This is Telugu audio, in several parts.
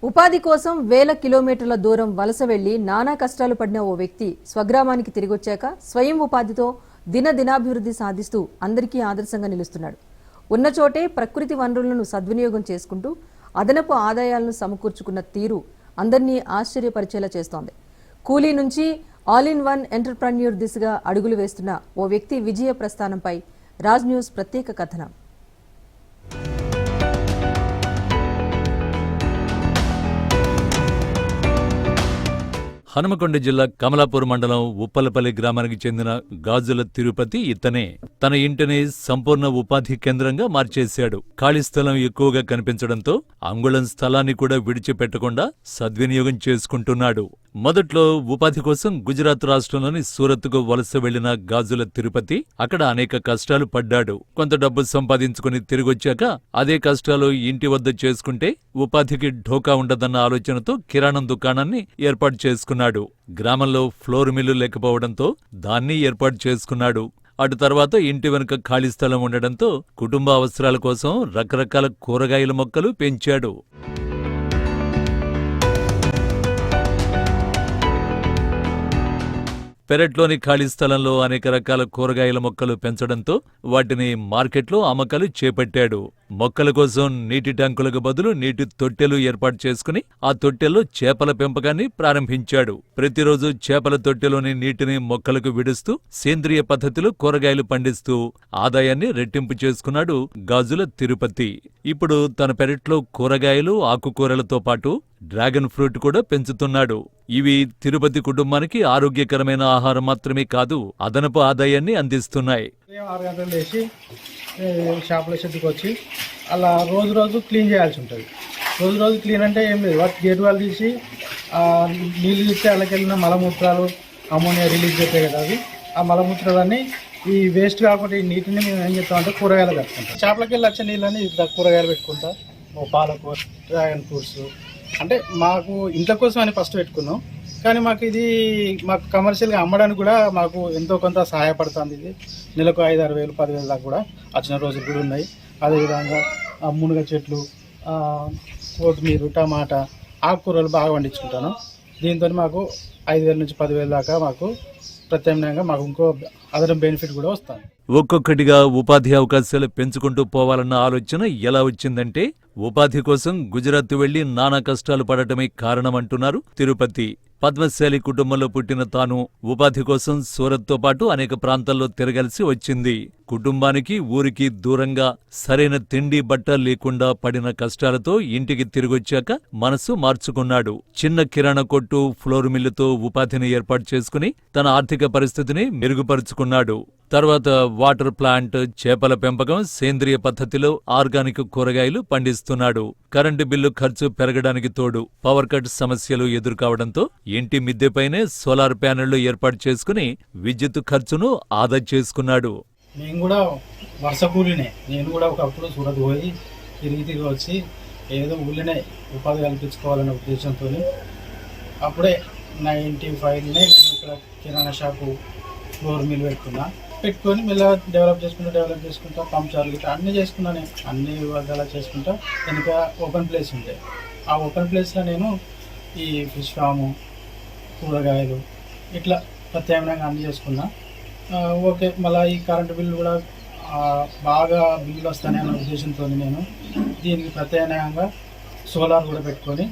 ఉపాధి కోసం వేల కిలోమీటర్ల దూరం వలస వెళ్లి నానా కష్టాలు పడిన ఓ వ్యక్తి స్వగ్రామానికి తిరిగొచ్చాక స్వయం ఉపాధితో దినాభివృద్ధి సాధిస్తూ అందరికీ ఆదర్శంగా నిలుస్తున్నాడు. ఉన్న చోటే ప్రకృతి వనరులను సద్వినియోగం చేసుకుంటూ అదనపు ఆదాయాలను సమకూర్చుకున్న తీరు అందరినీ ఆశ్చర్యపరిచేలా చేస్తోంది. కూలీ నుంచి ఆల్ ఇన్ వన్ ఎంటర్‌ప్రెన్యూర్ దిశగా అడుగులు వేస్తున్న ఓ వ్యక్తి విజయ ప్రస్థానంపై రాజ్ న్యూస్ ప్రత్యేక కథనం. హనుమకొండ జిల్లా కమలాపూర్ మండలం ఉప్పలపల్లి గ్రామానికి చెందిన గాజుల తిరుపతి ఇతనే తన ఇంటిని సంపూర్ణ ఉపాధి కేంద్రంగా మార్చేశాడు. ఖాళీ స్థలం ఎక్కువగా కనిపించడంతో అంగుళం స్థలాన్ని కూడా విడిచిపెట్టకుండా సద్వినియోగం చేసుకుంటున్నాడు. మొదట్లో ఉపాధి కోసం గుజరాత్ రాష్ట్రంలోని సూరత్కు వలస వెళ్లిన గాజుల తిరుపతి అక్కడ అనేక కష్టాలు పడ్డాడు. కొంత డబ్బు సంపాదించుకుని తిరిగొచ్చాక అదే కష్టాలు ఇంటి వద్ద చేసుకుంటే ఉపాధికి ఢోకా ఉండదన్న ఆలోచనతో కిరాణం దుకాణాన్ని ఏర్పాటు చేసుకున్నాడు. గ్రామంలో ఫ్లోర్ మిల్లు లేకపోవడంతో దాన్ని ఏర్పాటు చేసుకున్నాడు. అటు తర్వాత ఇంటి వెనుక ఖాళీ స్థలం ఉండడంతో కుటుంబ అవసరాల కోసం రకరకాల కూరగాయల మొక్కలు పెంచాడు. పెరట్లోని ఖాళీ స్థలంలో అనేక రకాల కూరగాయల మొక్కలు పెంచడంతో వాటిని మార్కెట్లో అమ్మకాలు చేపట్టాడు. మొక్కల కోసం నీటి ట్యాంకులకు బదులు నీటి తొట్టెలు ఏర్పాటు చేసుకుని ఆ తొట్టెల్లో చేపల పెంపకాన్ని ప్రారంభించాడు. ప్రతిరోజు చేపల తొట్టెలోని నీటిని మొక్కలకు విడుస్తూ సేంద్రియ పద్ధతిలో కూరగాయలు పండిస్తూ ఆదాయాన్ని రెట్టింపు చేసుకున్నాడు గాజుల తిరుపతి. ఇప్పుడు తన పెరట్లో కూరగాయలు, ఆకుకూరలతో పాటు డ్రాగన్ ఫ్రూట్ కూడా పెంచుతున్నాడు. ఇవి తిరుపతి కుటుంబానికి ఆరోగ్యకరమైన ఆహారం మాత్రమే కాదు, అదనపు ఆదాయాన్ని అందిస్తున్నాయి. 6 గంటలు లేచి షాపుల షెడ్కి వచ్చి అలా రోజు క్లీన్ చేయాల్సి ఉంటుంది. రోజు క్లీన్ అంటే ఏం లేదు, వాటి గేట్ వాళ్ళు తీసి నీళ్ళు తీస్తే అలాకెళ్ళిన మలమూత్రాలు అమోనియా రిలీజ్ అవుతాయి కదా, అవి ఆ మలమూత్రాలన్నీ ఈ వేస్ట్ కాకుండా ఈ నీటిని మేము ఏం చేస్తామంటే కూరగాయలు కట్టుకుంటాం. చేపలకి వెళ్ళి వచ్చే నీళ్ళని కూరగాయలు పెట్టుకుంటాం. పాలకూర, డ్రాగన్ ఫ్రూట్స్ అంటే మాకు ఇంట్లో కోసం అని ఫస్ట్ పెట్టుకున్నాం, కానీ మాకు కమర్షియల్గా అమ్మడానికి కూడా మాకు ఎంతో కొంత సహాయపడుతుంది. ఇది నెలకు 5-6 వేలు 10,000 దాకా కూడా వచ్చిన రోజులు కూడా ఉన్నాయి. అదేవిధంగా మునగ చెట్లు, కొత్తిమీర, టమాటా, ఆకుకూరలు బాగా పండించుకుంటాను. దీంతో మాకు 5,000 నుంచి 10,000 దాకా మాకు ప్రత్యామ్నాయంగా మాకు ఇంకో అదనపు బెనిఫిట్ కూడా వస్తుంది. ఒక్కొక్కటిగా ఉపాధి అవకాశాలు పెంచుకుంటూ పోవాలన్న ఆలోచన ఎలా వచ్చిందంటే ఉపాధి కోసం గుజరాత్ వెళ్లి నానా కష్టాలు పడటమే కారణమంటున్నారు తిరుపతి. పద్మశాలి కుటుంబంలో పుట్టిన తాను ఉపాధి కోసం సూరత్తో పాటు అనేక ప్రాంతాల్లో తిరగాల్సి వచ్చింది. కుటుంబానికి, ఊరికి దూరంగా సరైన తిండి బట్ట లేకుండా పడిన కష్టాలతో ఇంటికి తిరిగొచ్చాక మనసు మార్చుకున్నాడు. చిన్న కిరాణా కొట్టు, ఫ్లోర్ మిల్లుతో ఉపాధిని ఏర్పాటు చేసుకుని తన ఆర్థిక పరిస్థితిని మెరుగుపరుచుకున్నాడు. తర్వాత వాటర్ ప్లాంట్, చేపల పెంపకం, సేంద్రియ పద్ధతిలో ఆర్గానిక్ కూరగాయలు పండిస్తున్నాడు. కరెంటు బిల్లు ఖర్చు పెరగడానికి తోడు పవర్ కట్ సమస్యలు ఎదురుకావడంతో ఇంటి మిద్దెపైనే సోలార్ ప్యానెళ్లు ఏర్పాటు చేసుకుని విద్యుత్ ఖర్చును ఆదా చేసుకున్నాడు. నేను కూడా వర్ష కూలినే. నేను కూడా ఒకప్పుడు సూరత్ పోయి తిరిగి వచ్చి ఏదో ఊళ్ళనే ఉపాధి కల్పించుకోవాలనే ఉద్దేశంతో అప్పుడే 95 నేను ఇక్కడ కిరాణా షాపు, ఫ్లోర్ మిల్ పెట్టుకొని మెల్లగా డెవలప్ చేసుకుంటా పంచాలు ఇట్లా అన్నీ చేసుకున్నాను. అన్ని వర్గాలు చేసుకుంటా వెనుక ఓపెన్ ప్లేస్ ఉంటాయి. ఆ ఓపెన్ ప్లేస్లో నేను ఈ ఫిష్ ఫాము, కూరగాయలు ఇట్లా ప్రత్యామ్నాయంగా అన్నీ చేసుకున్నా. ఓకే, మళ్ళీ ఈ కరెంటు బిల్లు కూడా బాగా బిల్లులు వస్తాయి అనే ఉద్దేశంతో నేను దీనికి ప్రత్యామ్నాయంగా సోలార్ కూడా పెట్టుకొని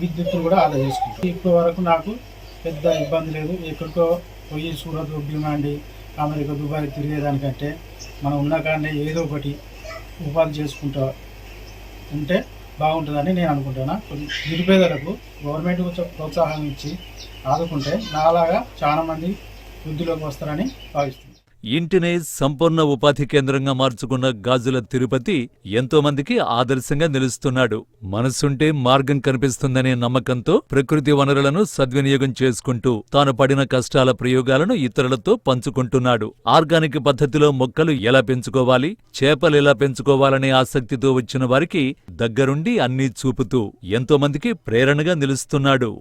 విద్యుత్తును కూడా ఆదా చేసుకుంటాను. ఇప్పటి వరకు నాకు పెద్ద ఇబ్బంది లేదు. ఎక్కడికో పోయి సూరత్, డిమాండ్, అమెరికా, దుబాయ్ తిరిగేదానికంటే మనం ఉన్న కాడనే ఏదో ఒకటి ఉపాధి చేసుకుంటూ ఉంటే బాగుంటుందని నేను అనుకుంటున్నా. నిరుపేదలకు గవర్నమెంట్ ప్రోత్సాహం ఇచ్చి ఆదుకుంటే నాలాగా చాలా మంది వృద్ధిలోకి వస్తారని భావిస్తున్నాను. ఇంటినే సంపూర్ణ ఉపాధి కేంద్రంగా మార్చుకున్న గాజుల తిరుపతి ఎంతో మందికి ఆదర్శంగా నిలుస్తున్నాడు. మనసుంటే మార్గం కనిపిస్తుందనే నమ్మకంతో ప్రకృతి వనరులను సద్వినియోగం చేసుకుంటూ తాను పడిన కష్టాల ప్రయోగాలను ఇతరులతో పంచుకుంటున్నాడు. ఆర్గానిక్ పద్ధతిలో మొక్కలు ఎలా పెంచుకోవాలి, చేపలు ఎలా పెంచుకోవాలనే ఆసక్తితో వచ్చిన వారికి దగ్గరుండి అన్నీ చూపుతూ ఎంతో మందికి ప్రేరణగా నిలుస్తున్నాడు.